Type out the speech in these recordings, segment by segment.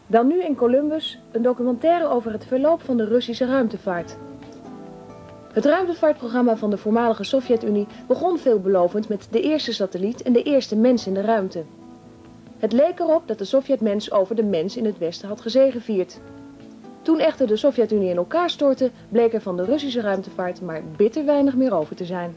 Dan nu in Columbus een documentaire over het verloop van de Russische ruimtevaart. Het ruimtevaartprogramma van de voormalige Sovjet-Unie begon veelbelovend met de eerste satelliet en de eerste mens in de ruimte. Het leek erop dat de Sovjetmens over de mens in het Westen had gezegevierd. Toen echter de Sovjet-Unie in elkaar stortte, bleek er van de Russische ruimtevaart maar bitter weinig meer over te zijn.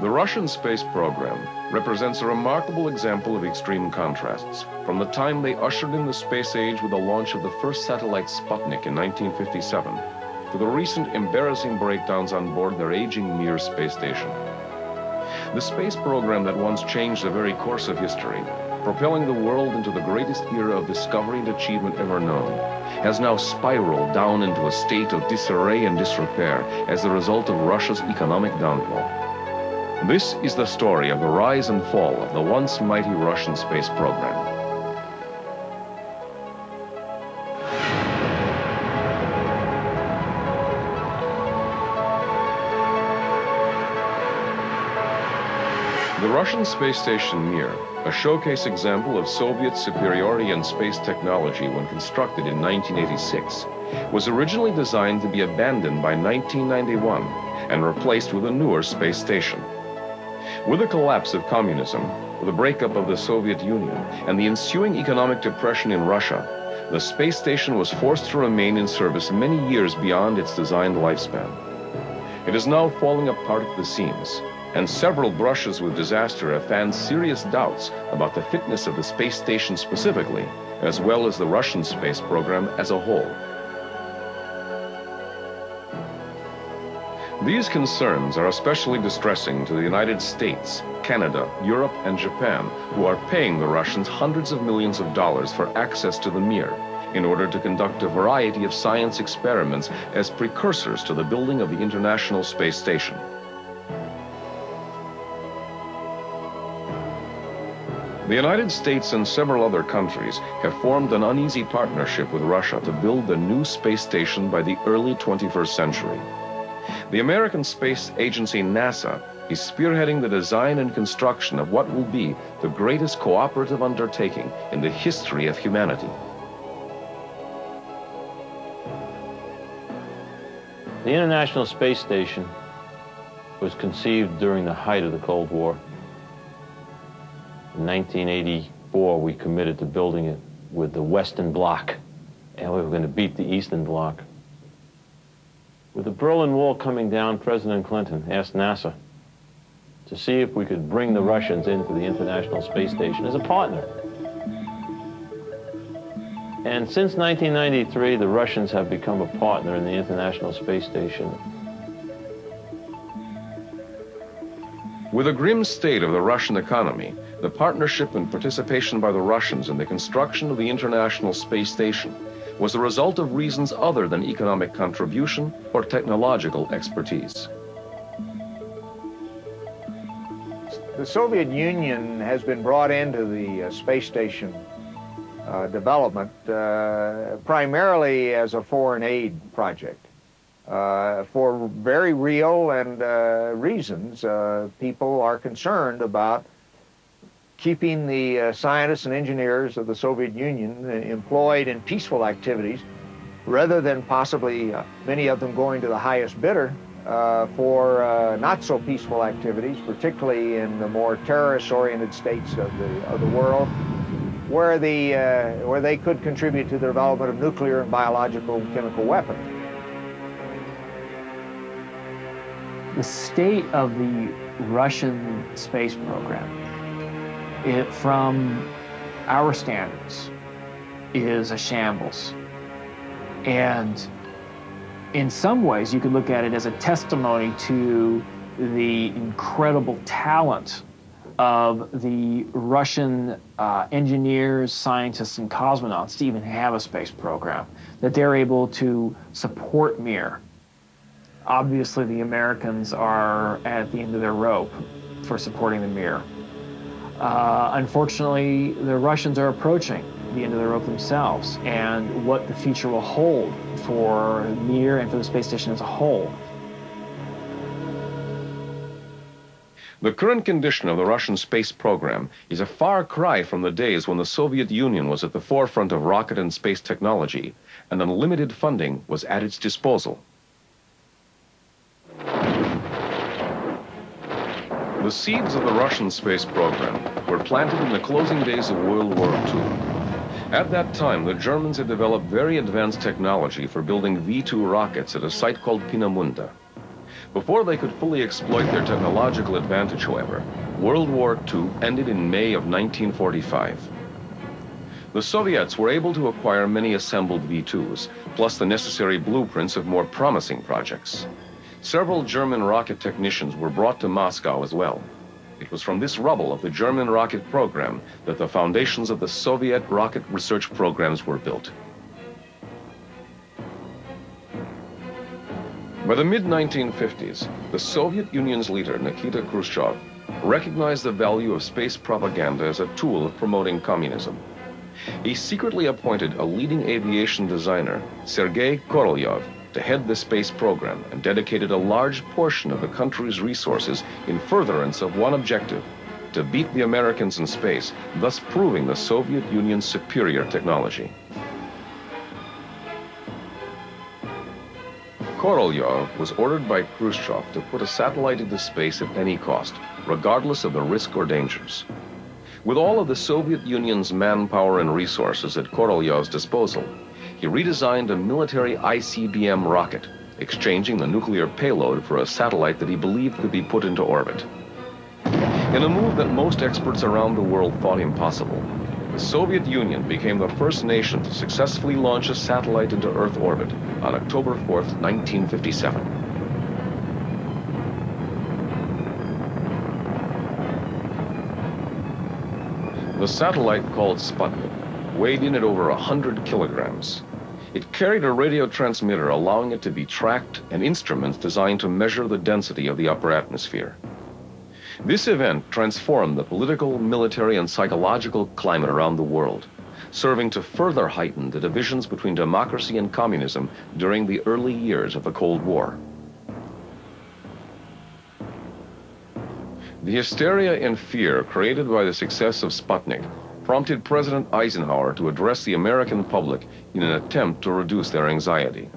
The Russian space program represents a remarkable example of extreme contrasts, from the time they ushered in the space age with the launch of the first satellite Sputnik in 1957, to the recent embarrassing breakdowns on board their aging Mir space station. The space program that once changed the very course of history, propelling the world into the greatest era of discovery and achievement ever known, has now spiraled down into a state of disarray and disrepair as the result of Russia's economic downfall. This is the story of the rise and fall of the once mighty Russian space program. The Russian space station Mir, a showcase example of Soviet superiority in space technology when constructed in 1986, was originally designed to be abandoned by 1991 and replaced with a newer space station. With the collapse of communism, the breakup of the Soviet Union, and the ensuing economic depression in Russia, the space station was forced to remain in service many years beyond its designed lifespan. It is now falling apart at the seams, and several brushes with disaster have fanned serious doubts about the fitness of the space station specifically, as well as the Russian space program as a whole. These concerns are especially distressing to the United States, Canada, Europe, and Japan, who are paying the Russians hundreds of millions of dollars for access to the Mir in order to conduct a variety of science experiments as precursors to the building of the International Space Station. The United States and several other countries have formed an uneasy partnership with Russia to build the new space station by the early 21st century. The American Space Agency, NASA, is spearheading the design and construction of what will be the greatest cooperative undertaking in the history of humanity. The International Space Station was conceived during the height of the Cold War. In 1984, we committed to building it with the Western Bloc, and we were going to beat the Eastern Bloc. With the Berlin Wall coming down, President Clinton asked NASA to see if we could bring the Russians into the International Space Station as a partner. And since 1993, the Russians have become a partner in the International Space Station. With the grim state of the Russian economy, the partnership and participation by the Russians in the construction of the International Space Station was the result of reasons other than economic contribution or technological expertise. The Soviet Union has been brought into the space station development primarily as a foreign aid project. For very real and reasons, people are concerned about keeping the scientists and engineers of the Soviet Union employed in peaceful activities rather than possibly many of them going to the highest bidder for not so peaceful activities, particularly in the more terrorist-oriented states of the world, where they could contribute to the development of nuclear and biological and chemical weapons. The state of the Russian space program, from our standards, is a shambles. And in some ways, you could look at it as a testimony to the incredible talent of the Russian engineers, scientists, and cosmonauts to even have a space program, that they're able to support Mir. Obviously, the Americans are at the end of their rope for supporting the Mir. Unfortunately, the Russians are approaching the end of the rope themselves, and what the future will hold for Mir and for the space station as a whole. The current condition of the Russian space program is a far cry from the days when the Soviet Union was at the forefront of rocket and space technology, and unlimited funding was at its disposal. The seeds of the Russian space program were planted in the closing days of World War II. At that time, the Germans had developed very advanced technology for building V-2 rockets at a site called Peenemünde. Before they could fully exploit their technological advantage, however, World War II ended in May of 1945. The Soviets were able to acquire many assembled V-2s, plus the necessary blueprints of more promising projects. Several German rocket technicians were brought to Moscow as well. It was from this rubble of the German rocket program that the foundations of the Soviet rocket research programs were built. By the mid-1950s, the Soviet Union's leader, Nikita Khrushchev, recognized the value of space propaganda as a tool of promoting communism. He secretly appointed a leading aviation designer, Sergei Korolev, to head the space program and dedicated a large portion of the country's resources in furtherance of one objective: to beat the Americans in space, thus proving the Soviet Union's superior technology. Korolev was ordered by Khrushchev to put a satellite into space at any cost, regardless of the risk or dangers. With all of the Soviet Union's manpower and resources at Korolev's disposal, he redesigned a military ICBM rocket, exchanging the nuclear payload for a satellite that he believed could be put into orbit. In a move that most experts around the world thought impossible, the Soviet Union became the first nation to successfully launch a satellite into Earth orbit on October 4th, 1957. The satellite, called Sputnik, weighed in at over 100 kilograms. It carried a radio transmitter allowing it to be tracked and instruments designed to measure the density of the upper atmosphere. This event transformed the political, military, and psychological climate around the world, serving to further heighten the divisions between democracy and communism during the early years of the Cold War. The hysteria and fear created by the success of Sputnik prompted President Eisenhower to address the American public in an attempt to reduce their anxiety.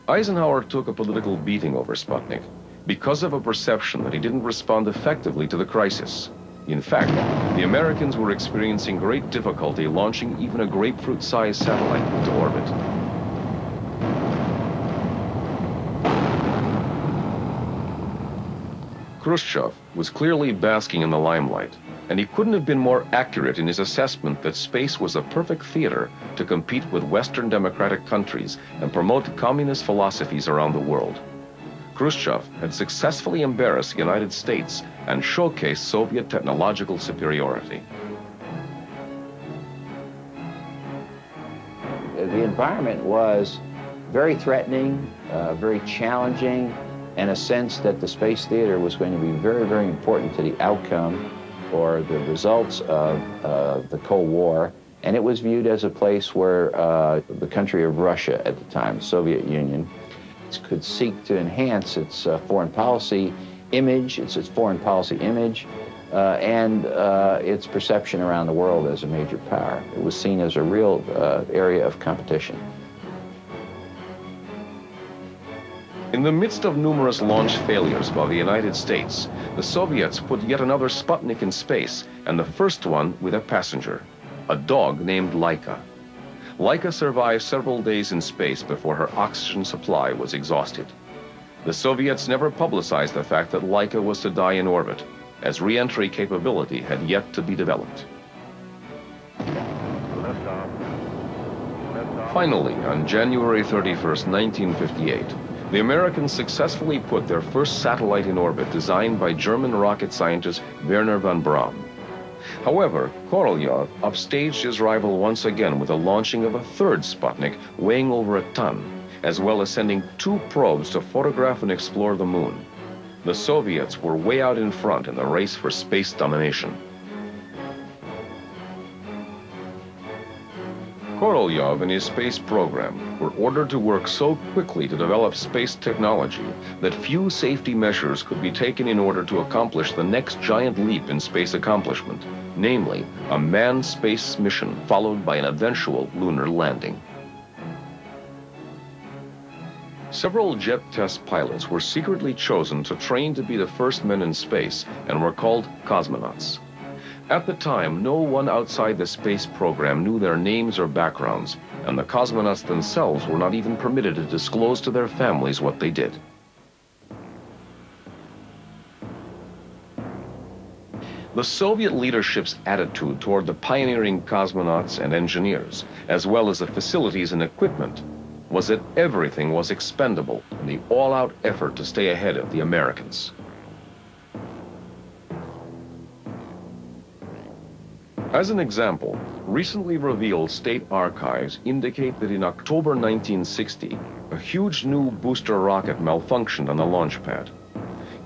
Eisenhower took a political beating over Sputnik because of a perception that he didn't respond effectively to the crisis. In fact, the Americans were experiencing great difficulty launching even a grapefruit-sized satellite into orbit. Khrushchev was clearly basking in the limelight, and he couldn't have been more accurate in his assessment that space was a perfect theater to compete with Western democratic countries and promote communist philosophies around the world. Khrushchev had successfully embarrassed the United States and showcased Soviet technological superiority. The environment was very threatening, very challenging, and a sense that the space theater was going to be very, very important to the outcome or the results of the Cold War. And it was viewed as a place where the country of Russia at the time, the Soviet Union, could seek to enhance its foreign policy image, its foreign policy image, and its perception around the world as a major power. It was seen as a real area of competition. In the midst of numerous launch failures by the United States, the Soviets put yet another Sputnik in space, and the first one with a passenger, a dog named Laika. Laika survived several days in space before her oxygen supply was exhausted. The Soviets never publicized the fact that Laika was to die in orbit, as re-entry capability had yet to be developed. Finally, on January 31st, 1958, The Americans successfully put their first satellite in orbit, designed by German rocket scientist Wernher von Braun. However, Korolev upstaged his rival once again with the launching of a third Sputnik weighing over a ton, as well as sending 2 probes to photograph and explore the moon. The Soviets were way out in front in the race for space domination. Korolev and his space program were ordered to work so quickly to develop space technology that few safety measures could be taken in order to accomplish the next giant leap in space accomplishment, namely a manned space mission followed by an eventual lunar landing. Several jet test pilots were secretly chosen to train to be the first men in space and were called cosmonauts. At the time, no one outside the space program knew their names or backgrounds, and the cosmonauts themselves were not even permitted to disclose to their families what they did. The Soviet leadership's attitude toward the pioneering cosmonauts and engineers, as well as the facilities and equipment, was that everything was expendable in the all-out effort to stay ahead of the Americans. As an example, recently revealed state archives indicate that in October 1960, a huge new booster rocket malfunctioned on the launch pad.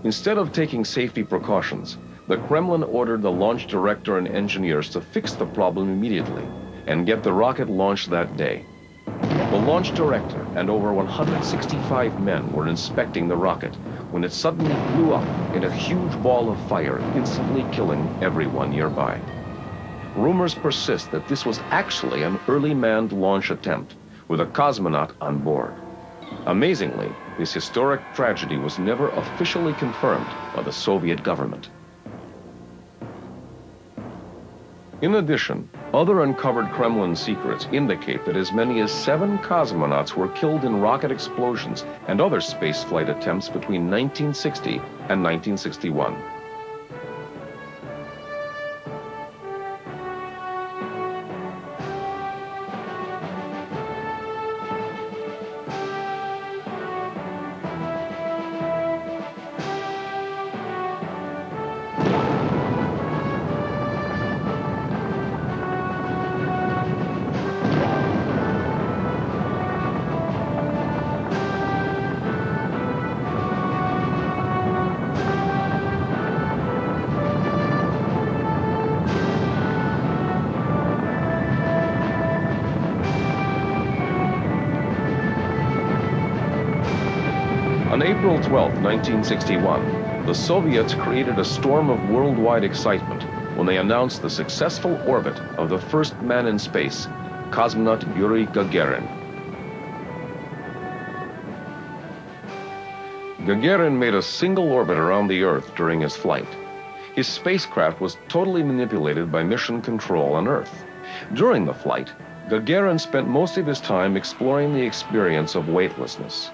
Instead of taking safety precautions, the Kremlin ordered the launch director and engineers to fix the problem immediately and get the rocket launched that day. The launch director and over 165 men were inspecting the rocket when it suddenly blew up in a huge ball of fire, instantly killing everyone nearby. Rumors persist that this was actually an early manned launch attempt with a cosmonaut on board. Amazingly, this historic tragedy was never officially confirmed by the Soviet government. In addition, other uncovered Kremlin secrets indicate that as many as 7 cosmonauts were killed in rocket explosions and other spaceflight attempts between 1960 and 1961. On April 12, 1961, the Soviets created a storm of worldwide excitement when they announced the successful orbit of the first man in space, cosmonaut Yuri Gagarin. Gagarin made a single orbit around the Earth during his flight. His spacecraft was totally manipulated by mission control on Earth. During the flight, Gagarin spent most of his time exploring the experience of weightlessness.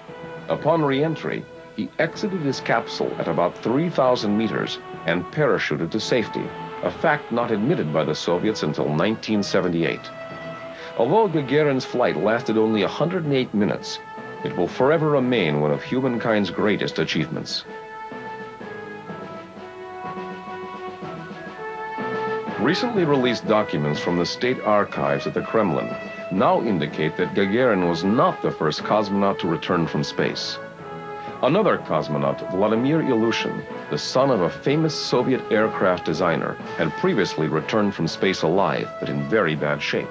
Upon re-entry, he exited his capsule at about 3,000 meters and parachuted to safety, a fact not admitted by the Soviets until 1978. Although Gagarin's flight lasted only 108 minutes, it will forever remain one of humankind's greatest achievements. Recently released documents from the state archives at the Kremlin now indicate that Gagarin was not the first cosmonaut to return from space. Another cosmonaut, Vladimir Ilyushin, the son of a famous Soviet aircraft designer, had previously returned from space alive, but in very bad shape.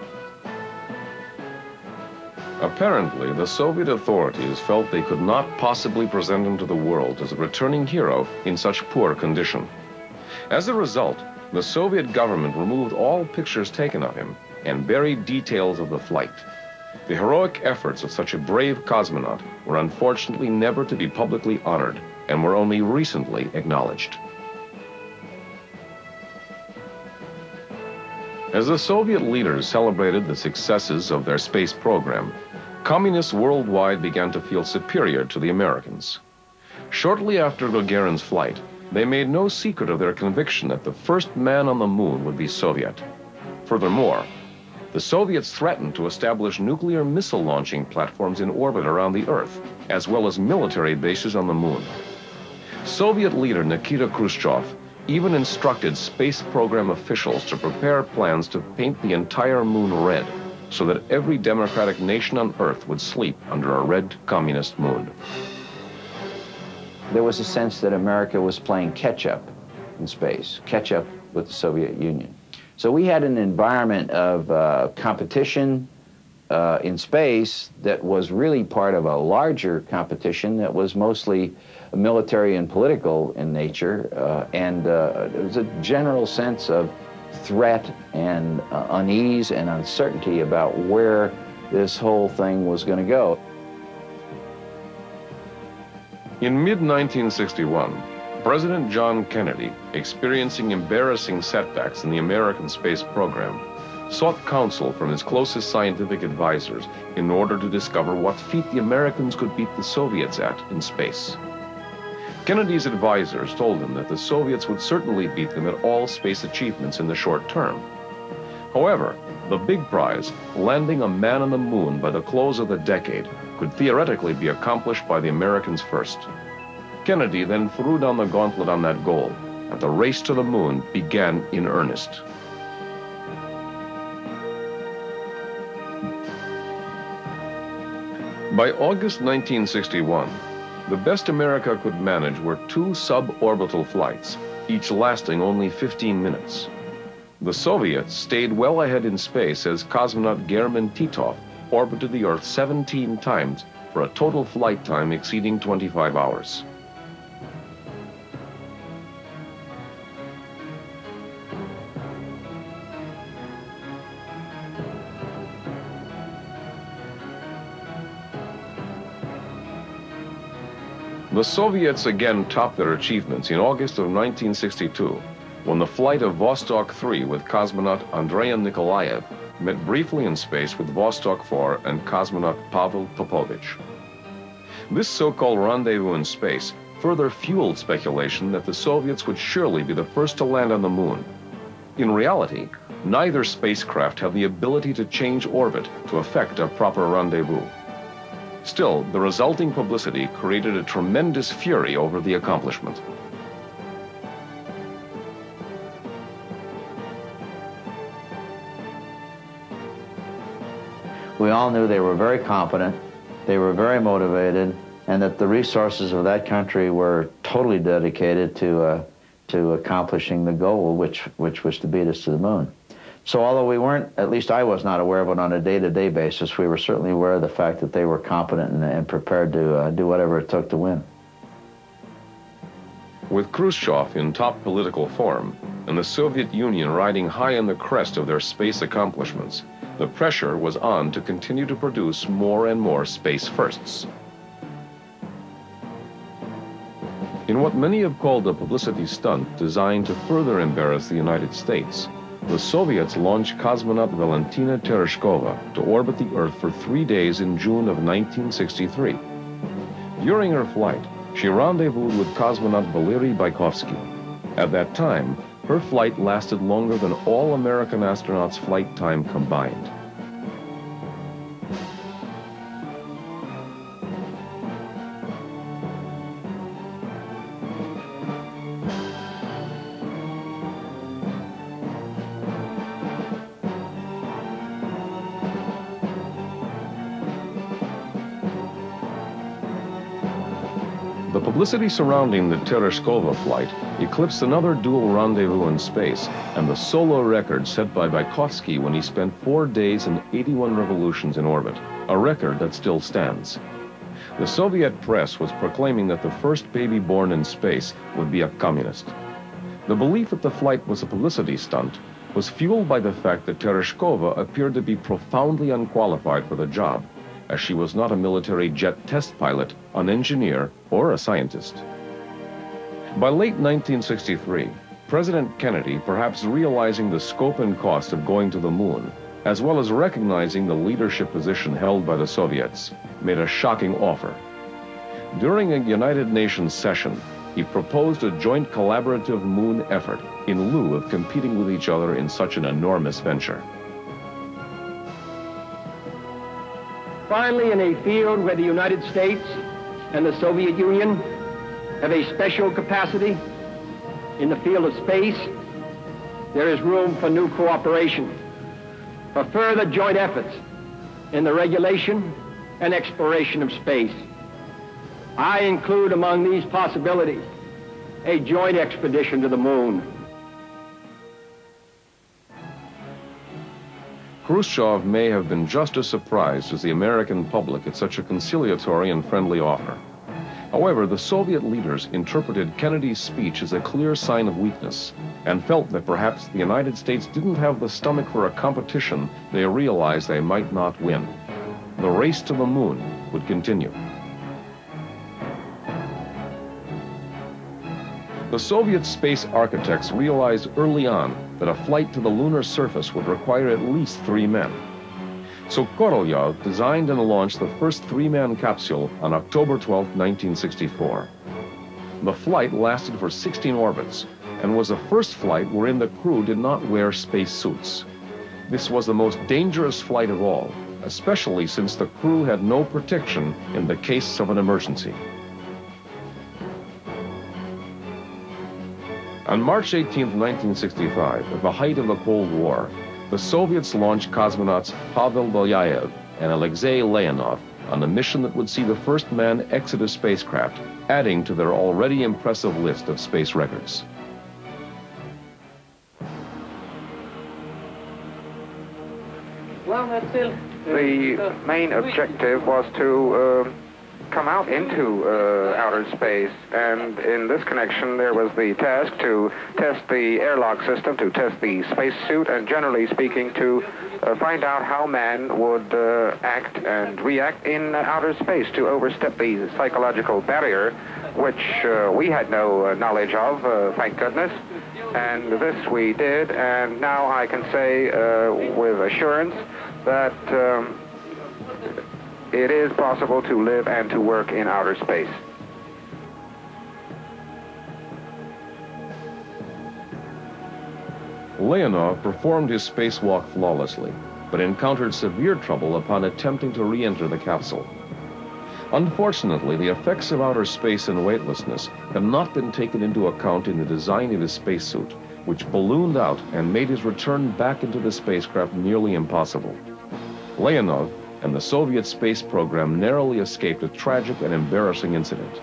Apparently, the Soviet authorities felt they could not possibly present him to the world as a returning hero in such poor condition. As a result, the Soviet government removed all pictures taken of him and buried details of the flight. The heroic efforts of such a brave cosmonaut were unfortunately never to be publicly honored and were only recently acknowledged. As the Soviet leaders celebrated the successes of their space program, communists worldwide began to feel superior to the Americans. Shortly after Gagarin's flight, they made no secret of their conviction that the first man on the moon would be Soviet. Furthermore, the Soviets threatened to establish nuclear missile launching platforms in orbit around the Earth, as well as military bases on the moon. Soviet leader Nikita Khrushchev even instructed space program officials to prepare plans to paint the entire moon red, so that every democratic nation on Earth would sleep under a red communist moon. There was a sense that America was playing catch-up in space, catch-up with the Soviet Union. So we had an environment of competition in space that was really part of a larger competition that was mostly military and political in nature, and there was a general sense of threat and unease and uncertainty about where this whole thing was going to go. In mid-1961, President John Kennedy, experiencing embarrassing setbacks in the American space program, sought counsel from his closest scientific advisors in order to discover what feat the Americans could beat the Soviets at in space. Kennedy's advisors told him that the Soviets would certainly beat them at all space achievements in the short term. However, the big prize, landing a man on the moon by the close of the decade, could theoretically be accomplished by the Americans first. Kennedy then threw down the gauntlet on that goal, and the race to the moon began in earnest. By August 1961, the best America could manage were 2 suborbital flights, each lasting only 15 minutes. The Soviets stayed well ahead in space as cosmonaut German Titov orbited the Earth 17 times for a total flight time exceeding 25 hours. The Soviets again topped their achievements in August of 1962, when the flight of Vostok 3 with cosmonaut Andrei Nikolaev met briefly in space with Vostok 4 and cosmonaut Pavel Popovich. This so-called rendezvous in space further fueled speculation that the Soviets would surely be the first to land on the moon. In reality, neither spacecraft had the ability to change orbit to effect a proper rendezvous. Still, the resulting publicity created a tremendous fury over the accomplishment. We all knew they were very competent, they were very motivated, and that the resources of that country were totally dedicated to accomplishing the goal, which was to beat us to the moon. So although we weren't, at least I was not aware of it on a day-to-day basis, we were certainly aware of the fact that they were competent and prepared to do whatever it took to win. With Khrushchev in top political form and the Soviet Union riding high on the crest of their space accomplishments, the pressure was on to continue to produce more and more space firsts. In what many have called a publicity stunt designed to further embarrass the United States, the Soviets launched cosmonaut Valentina Tereshkova to orbit the Earth for 3 days in June of 1963. During her flight, she rendezvoused with cosmonaut Valery Bykovsky. At that time, her flight lasted longer than all American astronauts' flight time combined. The publicity surrounding the Tereshkova flight eclipsed another dual rendezvous in space and the solo record set by Bykovsky when he spent 4 days and 81 revolutions in orbit, a record that still stands. The Soviet press was proclaiming that the first baby born in space would be a communist. The belief that the flight was a publicity stunt was fueled by the fact that Tereshkova appeared to be profoundly unqualified for the job, as she was not a military jet test pilot, an engineer, or a scientist. By late 1963, President Kennedy, perhaps realizing the scope and cost of going to the moon, as well as recognizing the leadership position held by the Soviets, made a shocking offer. During a United Nations session, he proposed a joint collaborative moon effort in lieu of competing with each other in such an enormous venture. finally, in a field where the United States and the Soviet Union have a special capacity in the field of space, there is room for new cooperation, for further joint efforts in the regulation and exploration of space. I include among these possibilities a joint expedition to the moon. Khrushchev may have been just as surprised as the American public at such a conciliatory and friendly offer. However, the Soviet leaders interpreted Kennedy's speech as a clear sign of weakness and felt that perhaps the United States didn't have the stomach for a competition they realized they might not win. The race to the moon would continue. The Soviet space architects realized early on that a flight to the lunar surface would require at least 3 men. So Korolev designed and launched the first 3-man capsule on October 12, 1964. The flight lasted for 16 orbits and was the first flight wherein the crew did not wear space suits. This was the most dangerous flight of all, especially since the crew had no protection in the case of an emergency. On March 18, 1965, at the height of the Cold War, the Soviets launched cosmonauts Pavel Belyaev and Alexei Leonov on a mission that would see the first man exit a spacecraft, adding to their already impressive list of space records. The main objective was to come out into outer space, and in this connection there was the task to test the airlock system, to test the spacesuit, and generally speaking to find out how man would act and react in outer space, to overstep the psychological barrier, which we had no knowledge of, thank goodness. And this we did, and now I can say with assurance that it is possible to live and to work in outer space. Leonov performed his spacewalk flawlessly, but encountered severe trouble upon attempting to re-enter the capsule. Unfortunately, the effects of outer space and weightlessness have not been taken into account in the design of his spacesuit, which ballooned out and made his return back into the spacecraft nearly impossible. Leonov and the Soviet space program narrowly escaped a tragic and embarrassing incident.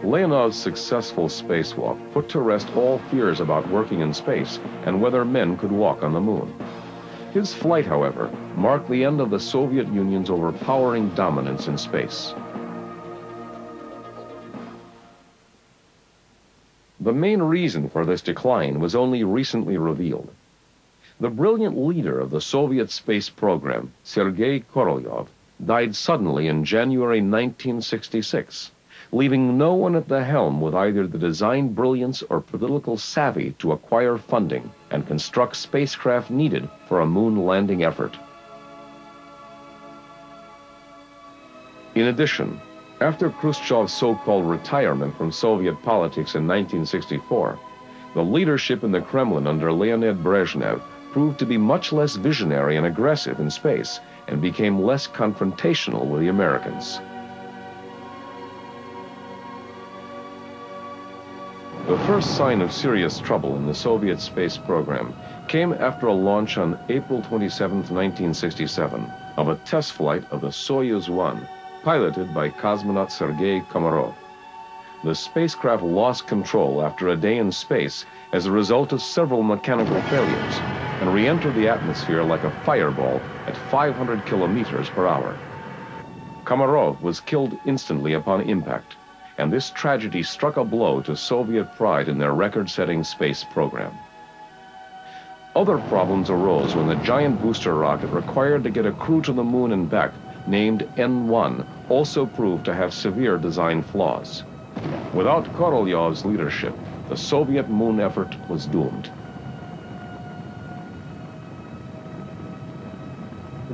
Leonov's successful spacewalk put to rest all fears about working in space and whether men could walk on the moon. His flight, however, marked the end of the Soviet Union's overpowering dominance in space. The main reason for this decline was only recently revealed. The brilliant leader of the Soviet space program, Sergei Korolev, died suddenly in January 1966, leaving no one at the helm with either the design brilliance or political savvy to acquire funding and construct spacecraft needed for a moon landing effort. In addition, after Khrushchev's so-called retirement from Soviet politics in 1964, the leadership in the Kremlin under Leonid Brezhnev proved to be much less visionary and aggressive in space and became less confrontational with the Americans. The first sign of serious trouble in the Soviet space program came after a launch on April 27, 1967, of a test flight of the Soyuz 1, piloted by cosmonaut Sergei Komarov. The spacecraft lost control after a day in space as a result of several mechanical failures and re-entered the atmosphere like a fireball at 500 kilometers per hour. Komarov was killed instantly upon impact, and this tragedy struck a blow to Soviet pride in their record-setting space program. Other problems arose when the giant booster rocket required to get a crew to the moon and back, named N1, also proved to have severe design flaws. Without Korolev's leadership, the Soviet moon effort was doomed.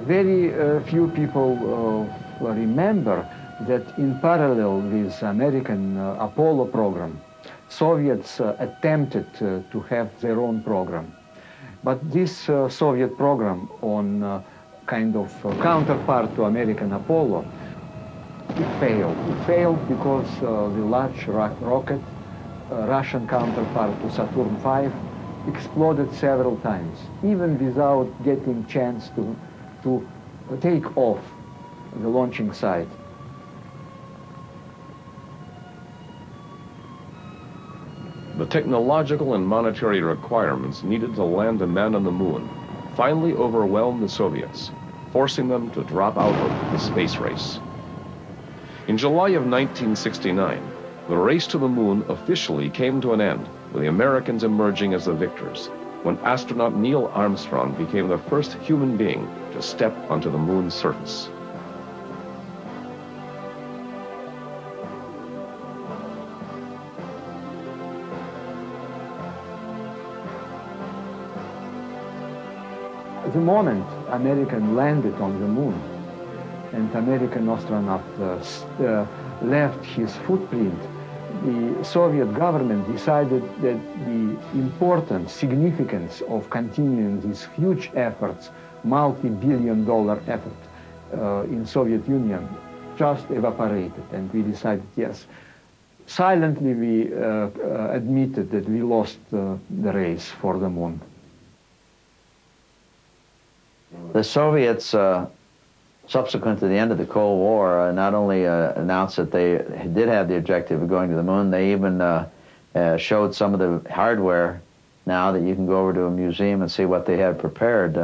Very few people remember that in parallel with American Apollo program, Soviets attempted to have their own program. But this Soviet program on kind of counterpart to American Apollo, it failed. It failed because the large rocket, Russian counterpart to Saturn V, exploded several times, even without getting chance to take off the launching site. The technological and monetary requirements needed to land a man on the moon finally overwhelmed the Soviets, forcing them to drop out of the space race. In July of 1969, the race to the moon officially came to an end, with the Americans emerging as the victors, when astronaut Neil Armstrong became the first human being to step onto the moon's surface. The moment American landed on the moon and American astronaut left his footprint, the Soviet government decided that the importance, significance of continuing these huge efforts, multi-billion-dollar effort in Soviet Union, just evaporated, and we decided, yes. Silently we admitted that we lost the race for the moon. The Soviets, subsequent to the end of the Cold War, not only announced that they did have the objective of going to the moon, they even showed some of the hardware now that you can go over to a museum and see what they had prepared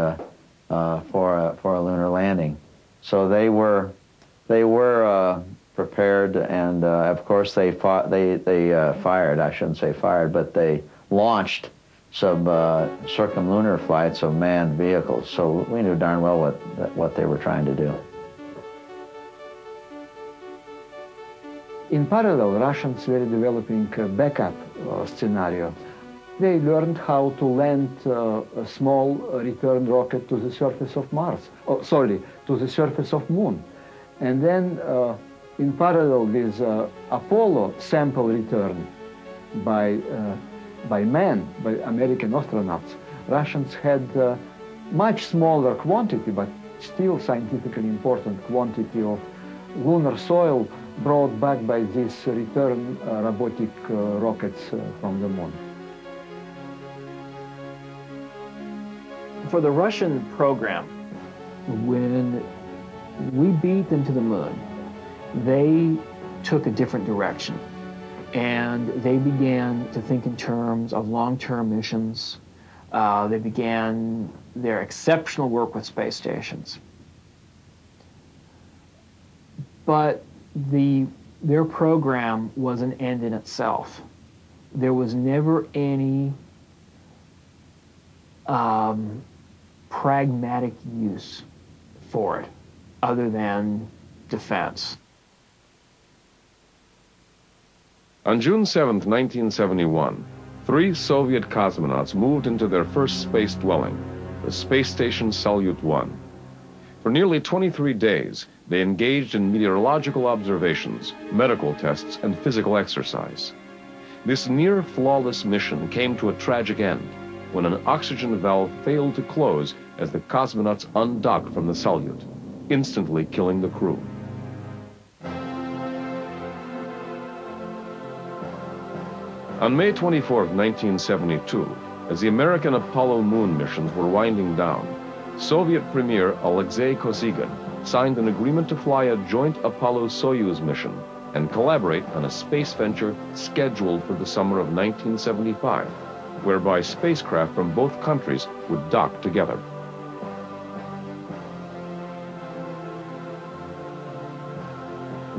for a lunar landing. So they were prepared, and of course they fired, I shouldn't say fired, but they launched some circumlunar flights of manned vehicles, so we knew darn well what they were trying to do. In parallel, Russians were developing a backup scenario. They learned how to land a small return rocket to the surface of Mars, to the surface of Moon. And then in parallel with Apollo sample return by American astronauts, Russians had much smaller quantity, but still scientifically important quantity of lunar soil brought back by these return robotic rockets from the moon. For the Russian program, when we beat them to the moon, they took a different direction. And they began to think in terms of long-term missions. They began their exceptional work with space stations. But their program was an end in itself. There was never any pragmatic use for it other than defense. On June 7, 1971, 3 Soviet cosmonauts moved into their first space dwelling, the space station Salyut-1. For nearly 23 days, they engaged in meteorological observations, medical tests, and physical exercise. This near-flawless mission came to a tragic end when an oxygen valve failed to close as the cosmonauts undocked from the Salyut, instantly killing the crew. On May 24, 1972, as the American Apollo moon missions were winding down, Soviet Premier Alexei Kosygin signed an agreement to fly a joint Apollo-Soyuz mission and collaborate on a space venture scheduled for the summer of 1975, whereby spacecraft from both countries would dock together.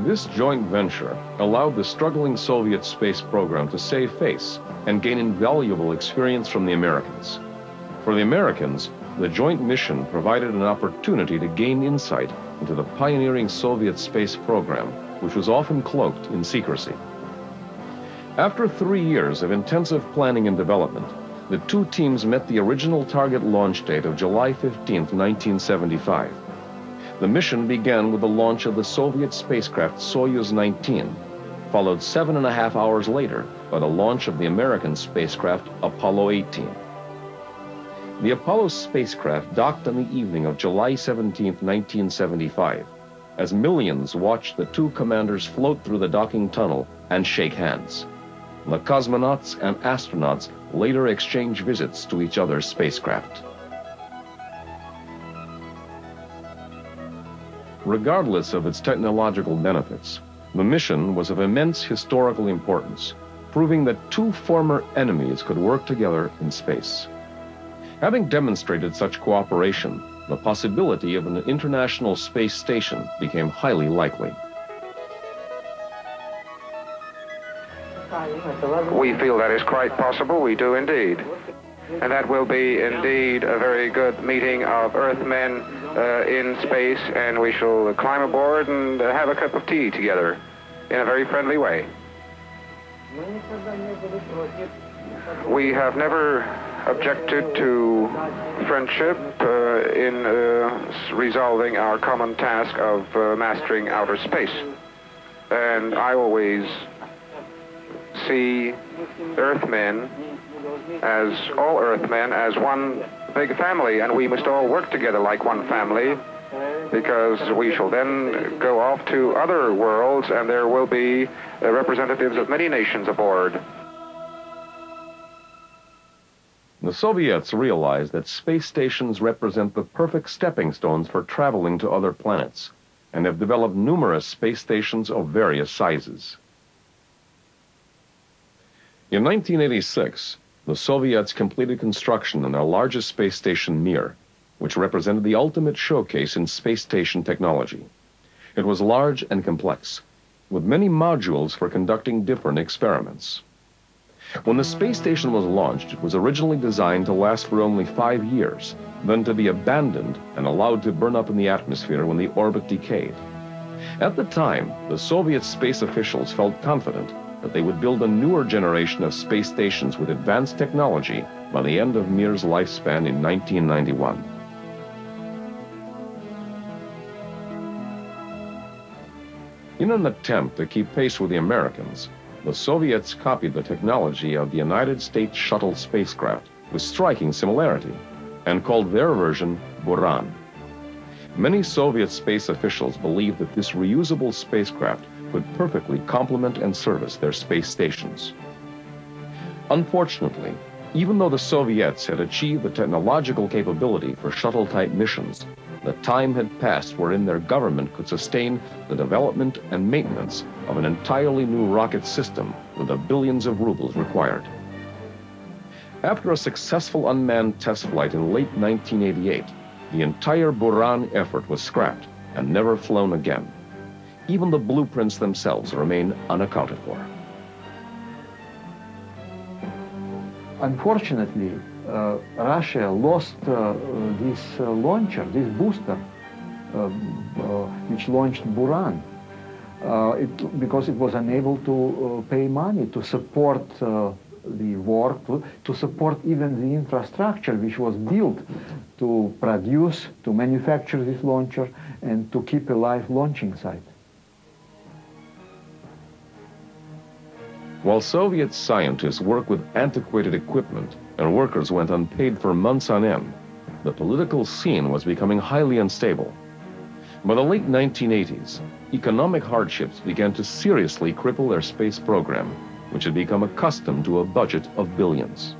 This joint venture allowed the struggling Soviet space program to save face and gain invaluable experience from the Americans. For the Americans, the joint mission provided an opportunity to gain insight into the pioneering Soviet space program, which was often cloaked in secrecy. After 3 years of intensive planning and development, the two teams met the original target launch date of July 15, 1975. The mission began with the launch of the Soviet spacecraft Soyuz 19, followed 7.5 hours later by the launch of the American spacecraft Apollo 18. The Apollo spacecraft docked on the evening of July 17, 1975, as millions watched the two commanders float through the docking tunnel and shake hands. The cosmonauts and astronauts later exchanged visits to each other's spacecraft. Regardless of its technological benefits, the mission was of immense historical importance, proving that two former enemies could work together in space. Having demonstrated such cooperation, the possibility of an international space station became highly likely. We feel that is quite possible, we do indeed. And that will be indeed a very good meeting of Earthmen in space, and we shall climb aboard and have a cup of tea together in a very friendly way. We have never objected to friendship in resolving our common task of mastering outer space. And I always see Earthmen, as all Earthmen, as one big family, and we must all work together like one family, because we shall then go off to other worlds, and there will be representatives of many nations aboard. The Soviets realized that space stations represent the perfect stepping stones for traveling to other planets, and have developed numerous space stations of various sizes. In 1986, the Soviets completed construction on their largest space station, Mir, which represented the ultimate showcase in space station technology. It was large and complex, with many modules for conducting different experiments. When the space station was launched, it was originally designed to last for only 5 years, then to be abandoned and allowed to burn up in the atmosphere when the orbit decayed. At the time, the Soviet space officials felt confident that they would build a newer generation of space stations with advanced technology by the end of Mir's lifespan in 1991. In an attempt to keep pace with the Americans, the Soviets copied the technology of the United States shuttle spacecraft with striking similarity and called their version Buran. Many Soviet space officials believed that this reusable spacecraft could perfectly complement and service their space stations. Unfortunately, even though the Soviets had achieved the technological capability for shuttle-type missions, the time had passed wherein their government could sustain the development and maintenance of an entirely new rocket system with the billions of rubles required. After a successful unmanned test flight in late 1988, the entire Buran effort was scrapped and never flown again. Even the blueprints themselves remain unaccounted for. Unfortunately, Russia lost this launcher, this booster, which launched Buran, because it was unable to pay money to support the work, to support even the infrastructure which was built to produce, to manufacture this launcher, and to keep alive launching site. While Soviet scientists worked with antiquated equipment and workers went unpaid for months on end, the political scene was becoming highly unstable. By the late 1980s, economic hardships began to seriously cripple their space program, which had become accustomed to a budget of billions.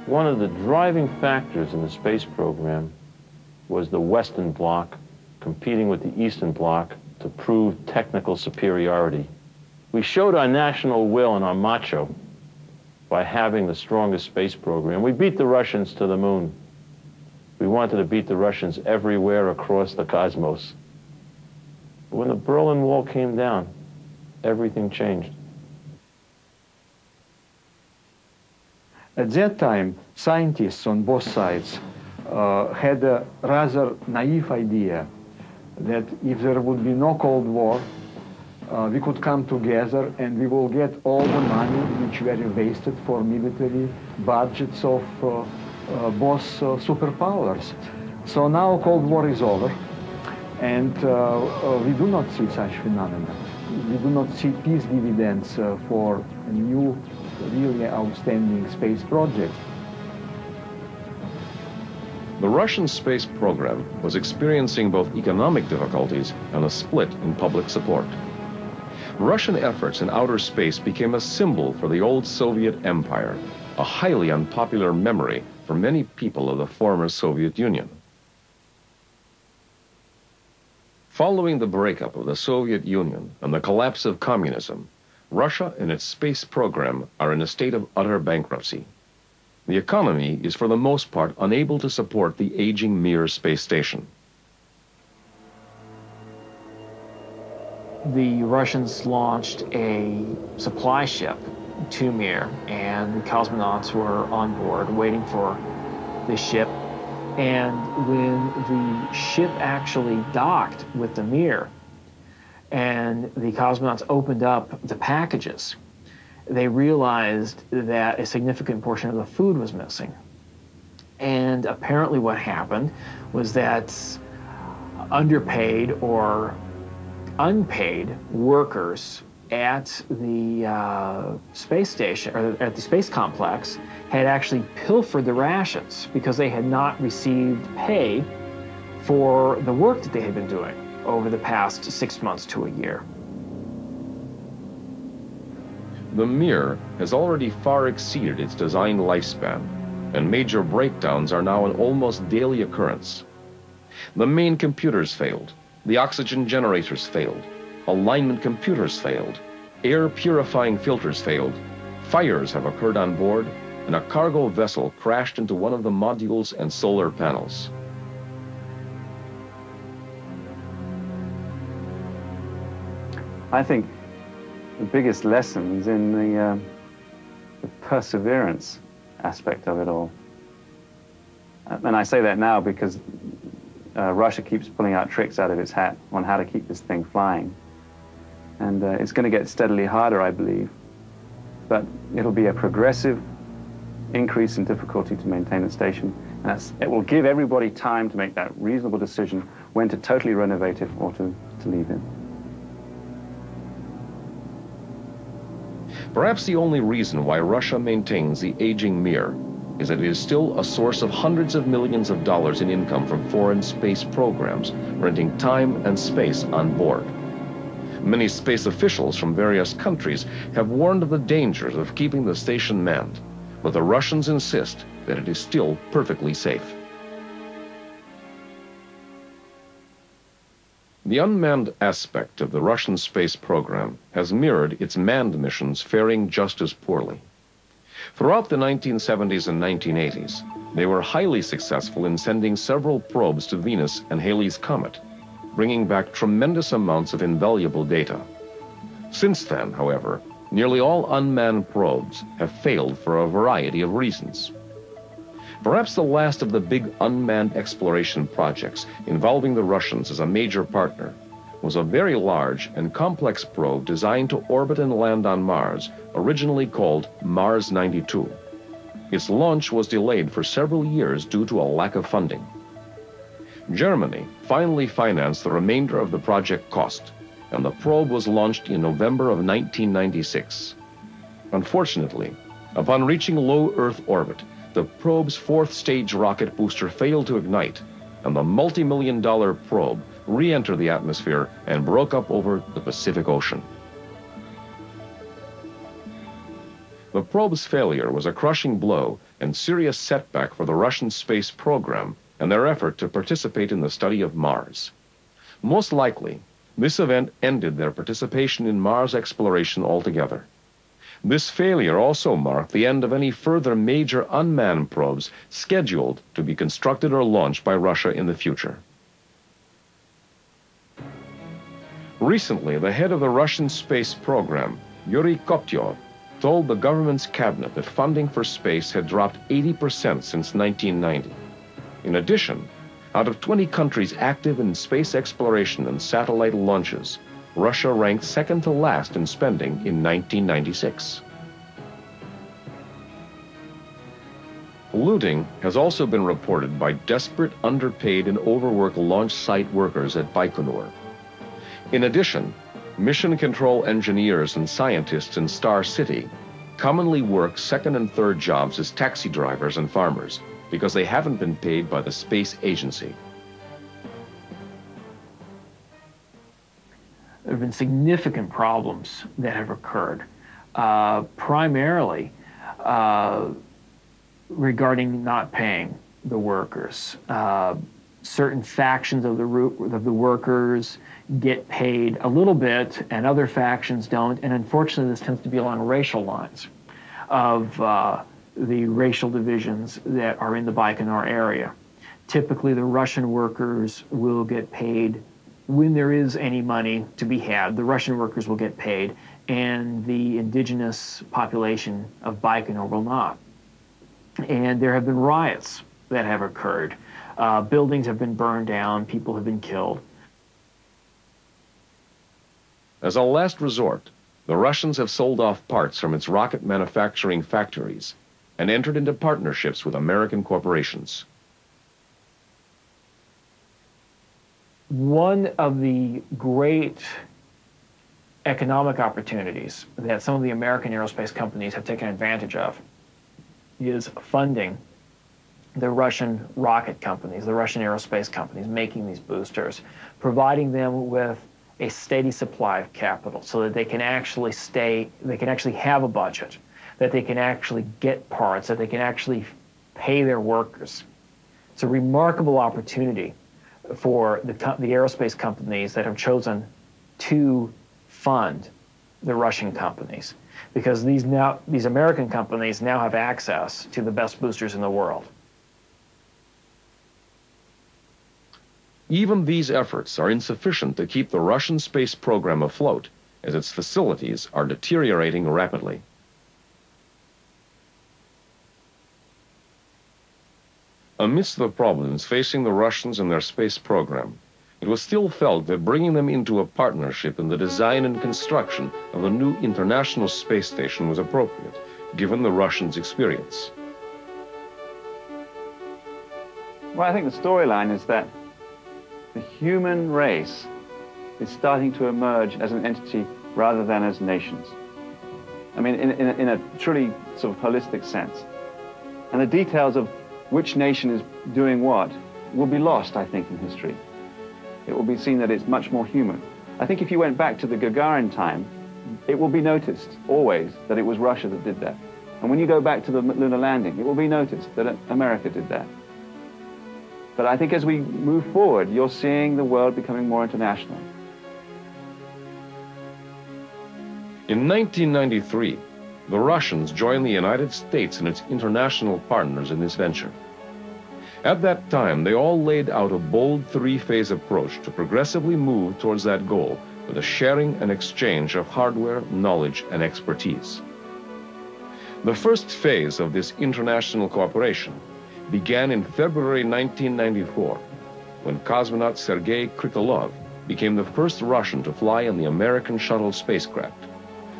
One of the driving factors in the space program was the Western Bloc competing with the Eastern Bloc to prove technical superiority. We showed our national will and our macho by having the strongest space program. We beat the Russians to the moon. We wanted to beat the Russians everywhere across the cosmos. But when the Berlin Wall came down, everything changed. At that time, scientists on both sides had a rather naive idea that if there would be no Cold War, we could come together and we will get all the money which were wasted for military budgets of both superpowers. So now Cold War is over, and we do not see such phenomena. We do not see peace dividends for a new really outstanding space project. The Russian space program was experiencing both economic difficulties and a split in public support. Russian efforts in outer space became a symbol for the old Soviet Empire, a highly unpopular memory for many people of the former Soviet Union. Following the breakup of the Soviet Union and the collapse of communism, Russia and its space program are in a state of utter bankruptcy. The economy is for the most part unable to support the aging Mir space station. The Russians launched a supply ship to Mir, and the cosmonauts were on board waiting for the ship. And when the ship actually docked with the Mir and the cosmonauts opened up the packages, they realized that a significant portion of the food was missing. And apparently what happened was that underpaid or unpaid workers at the space station, or at the space complex, had actually pilfered the rations because they had not received pay for the work that they had been doing over the past 6 months to a year. The Mir has already far exceeded its design lifespan, and major breakdowns are now an almost daily occurrence. The main computers failed, the oxygen generators failed, alignment computers failed, air purifying filters failed, fires have occurred on board, and a cargo vessel crashed into one of the modules and solar panels. I think the biggest lesson is in the perseverance aspect of it all. And I say that now because Russia keeps pulling out tricks out of its hat on how to keep this thing flying. And it's going to get steadily harder, I believe. But it'll be a progressive increase in difficulty to maintain the station. And it will give everybody time to make that reasonable decision when to totally renovate it or to leave it. Perhaps the only reason why Russia maintains the aging Mir is that it is still a source of hundreds of millions of dollars in income from foreign space programs, renting time and space on board. Many space officials from various countries have warned of the dangers of keeping the station manned, but the Russians insist that it is still perfectly safe. The unmanned aspect of the Russian space program has mirrored its manned missions, faring just as poorly. Throughout the 1970s and 1980s, they were highly successful in sending several probes to Venus and Halley's Comet, bringing back tremendous amounts of invaluable data. Since then, however, nearly all unmanned probes have failed for a variety of reasons. Perhaps the last of the big unmanned exploration projects involving the Russians as a major partner was a very large and complex probe designed to orbit and land on Mars, originally called Mars 92. Its launch was delayed for several years due to a lack of funding. Germany finally financed the remainder of the project cost, and the probe was launched in November of 1996. Unfortunately, upon reaching low Earth orbit, the probe's fourth stage rocket booster failed to ignite, and the multi-million-dollar probe re-entered the atmosphere and broke up over the Pacific Ocean. The probe's failure was a crushing blow and serious setback for the Russian space program and their effort to participate in the study of Mars. Most likely, this event ended their participation in Mars exploration altogether. This failure also marked the end of any further major unmanned probes scheduled to be constructed or launched by Russia in the future. Recently, the head of the Russian space program, Yuri Koptyov, told the government's cabinet that funding for space had dropped 80% since 1990. In addition, out of 20 countries active in space exploration and satellite launches, Russia ranked second to last in spending in 1996. Looting has also been reported by desperate, underpaid, and overworked launch site workers at Baikonur. In addition, mission control engineers and scientists in Star City commonly work second and third jobs as taxi drivers and farmers because they haven't been paid by the space agency. There have been significant problems that have occurred, primarily regarding not paying the workers. Certain factions of the workers get paid a little bit and other factions don't, and unfortunately this tends to be along racial lines of the racial divisions that are in the Baikonur area. Typically the Russian workers will get paid when there is any money to be had. The Russian workers will get paid and the indigenous population of Baikonur will not. And there have been riots that have occurred. Buildings have been burned down, people have been killed. As a last resort, the Russians have sold off parts from its rocket manufacturing factories and entered into partnerships with American corporations. One of the great economic opportunities that some of the American aerospace companies have taken advantage of is funding the Russian rocket companies, the Russian aerospace companies making these boosters, providing them with a steady supply of capital so that they can actually have a budget, that they can actually get parts, that they can actually pay their workers. It's a remarkable opportunity for the aerospace companies that have chosen to fund the Russian companies, because these American companies now have access to the best boosters in the world. Even these efforts are insufficient to keep the Russian space program afloat, as its facilities are deteriorating rapidly. Amidst the problems facing the Russians and their space program, it was still felt that bringing them into a partnership in the design and construction of a new international space station was appropriate, given the Russians' experience. Well, I think the storyline is that the human race is starting to emerge as an entity rather than as nations. I mean, in a truly sort of holistic sense. And the details of which nation is doing what will be lost, I think, in history. It will be seen that it's much more human. I think if you went back to the Gagarin time, it will be noticed always that it was Russia that did that. And when you go back to the lunar landing, it will be noticed that America did that. But I think as we move forward, you're seeing the world becoming more international. In 1993, the Russians joined the United States and its international partners in this venture. At that time, they all laid out a bold three-phase approach to progressively move towards that goal with a sharing and exchange of hardware, knowledge, and expertise. The first phase of this international cooperation began in February 1994, when cosmonaut Sergei Krikalev became the first Russian to fly in the American shuttle spacecraft.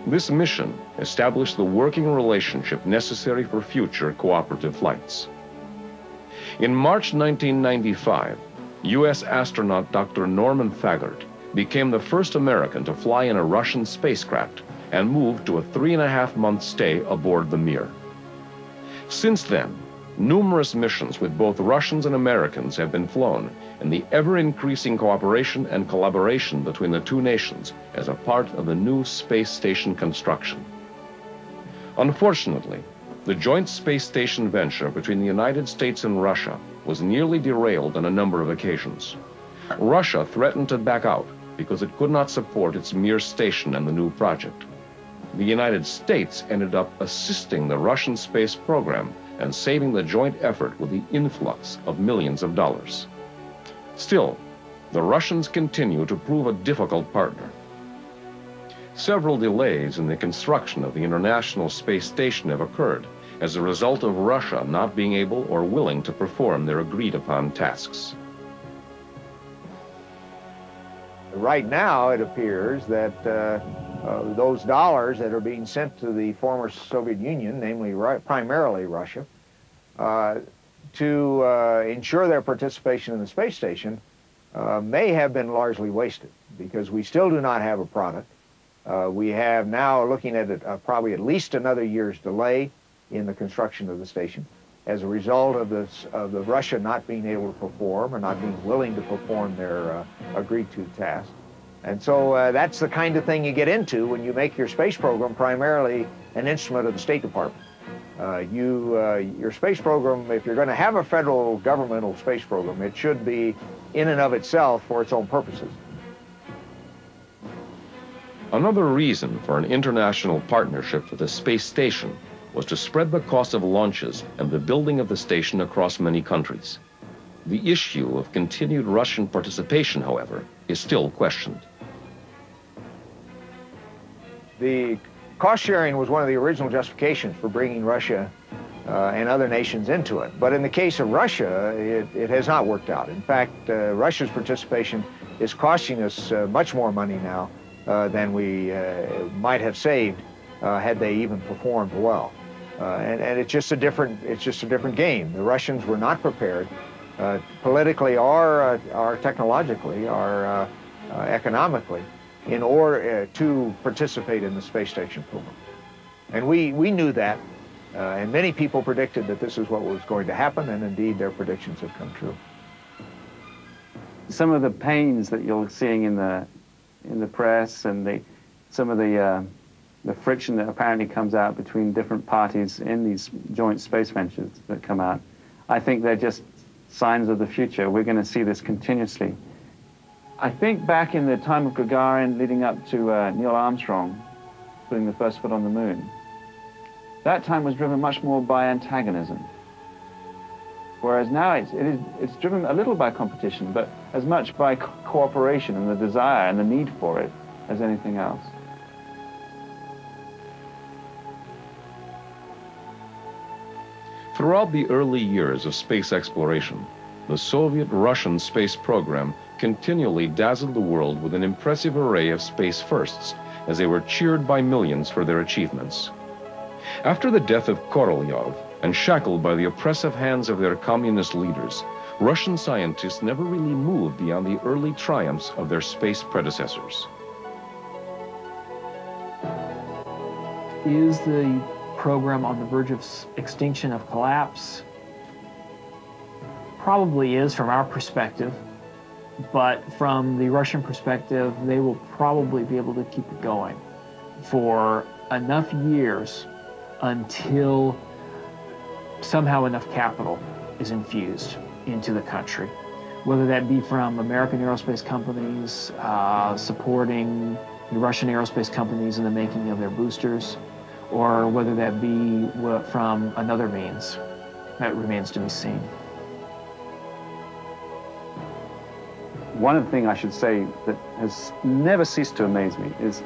This mission established the working relationship necessary for future cooperative flights. In March 1995, U.S. astronaut Dr. Norman Thagard became the first American to fly in a Russian spacecraft and moved to a 3.5-month stay aboard the Mir. Since then, numerous missions with both Russians and Americans have been flown, and the ever-increasing cooperation and collaboration between the two nations as a part of the new space station construction. Unfortunately, the joint space station venture between the United States and Russia was nearly derailed on a number of occasions. Russia threatened to back out because it could not support its Mir station and the new project. The United States ended up assisting the Russian space program and saving the joint effort with the influx of millions of dollars. Still, the Russians continue to prove a difficult partner. Several delays in the construction of the International Space Station have occurred as a result of Russia not being able or willing to perform their agreed-upon tasks. Right now, it appears that those dollars that are being sent to the former Soviet Union, namely primarily Russia, to ensure their participation in the space station may have been largely wasted, because we still do not have a product. We have now looking at it, probably at least another year's delay in the construction of the station as a result of the Russia not being able to perform or not being willing to perform their agreed-to task. And so that's the kind of thing you get into when you make your space program primarily an instrument of the State Department. Your space program, if you're going to have a federal governmental space program, it should be in and of itself for its own purposes. Another reason for an international partnership for the space station was to spread the cost of launches and the building of the station across many countries. The issue of continued Russian participation, however, is still questioned. The cost sharing was one of the original justifications for bringing Russia and other nations into it. But in the case of Russia, it has not worked out. In fact, Russia's participation is costing us much more money now than we might have saved had they even performed well. And it's just a different game. The Russians were not prepared politically or technologically or economically in order to participate in the space station program. And we knew that, and many people predicted that this is what was going to happen, and indeed their predictions have come true. Some of the pains that you're seeing in the press and some of the friction that apparently comes out between different parties in these joint space ventures that come out, I think they're just signs of the future. We're going to see this continuously. I think back in the time of Gagarin leading up to Neil Armstrong putting the first foot on the moon, that time was driven much more by antagonism. Whereas now it's driven a little by competition, but as much by cooperation and the desire and the need for it as anything else. Throughout the early years of space exploration, the Soviet-Russian space program continually dazzled the world with an impressive array of space firsts as they were cheered by millions for their achievements. After the death of Korolyov and shackled by the oppressive hands of their communist leaders, Russian scientists never really moved beyond the early triumphs of their space predecessors. Is the program on the verge of extinction, of collapse? Probably is from our perspective, but from the Russian perspective, they will probably be able to keep it going for enough years until somehow enough capital is infused into the country, whether that be from American aerospace companies supporting the Russian aerospace companies in the making of their boosters, or whether that be from another means. That remains to be seen. One thing I should say that has never ceased to amaze me is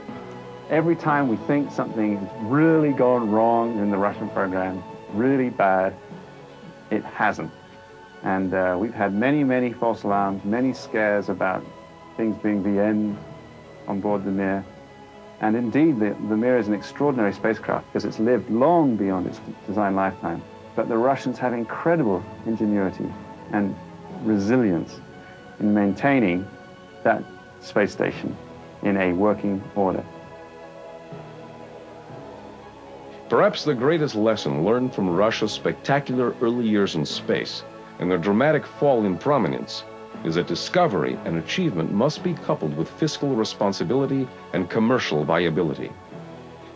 every time we think something has really gone wrong in the Russian program, really bad, it hasn't. And we've had many, many false alarms, many scares about things being the end on board the Mir. And indeed, the Mir is an extraordinary spacecraft because it's lived long beyond its design lifetime. But the Russians have incredible ingenuity and resilience in maintaining that space station in a working order. Perhaps the greatest lesson learned from Russia's spectacular early years in space and their dramatic fall in prominence is that discovery and achievement must be coupled with fiscal responsibility and commercial viability.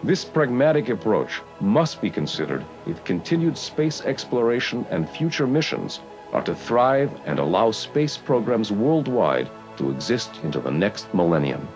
This pragmatic approach must be considered if continued space exploration and future missions are to thrive and allow space programs worldwide to exist into the next millennium.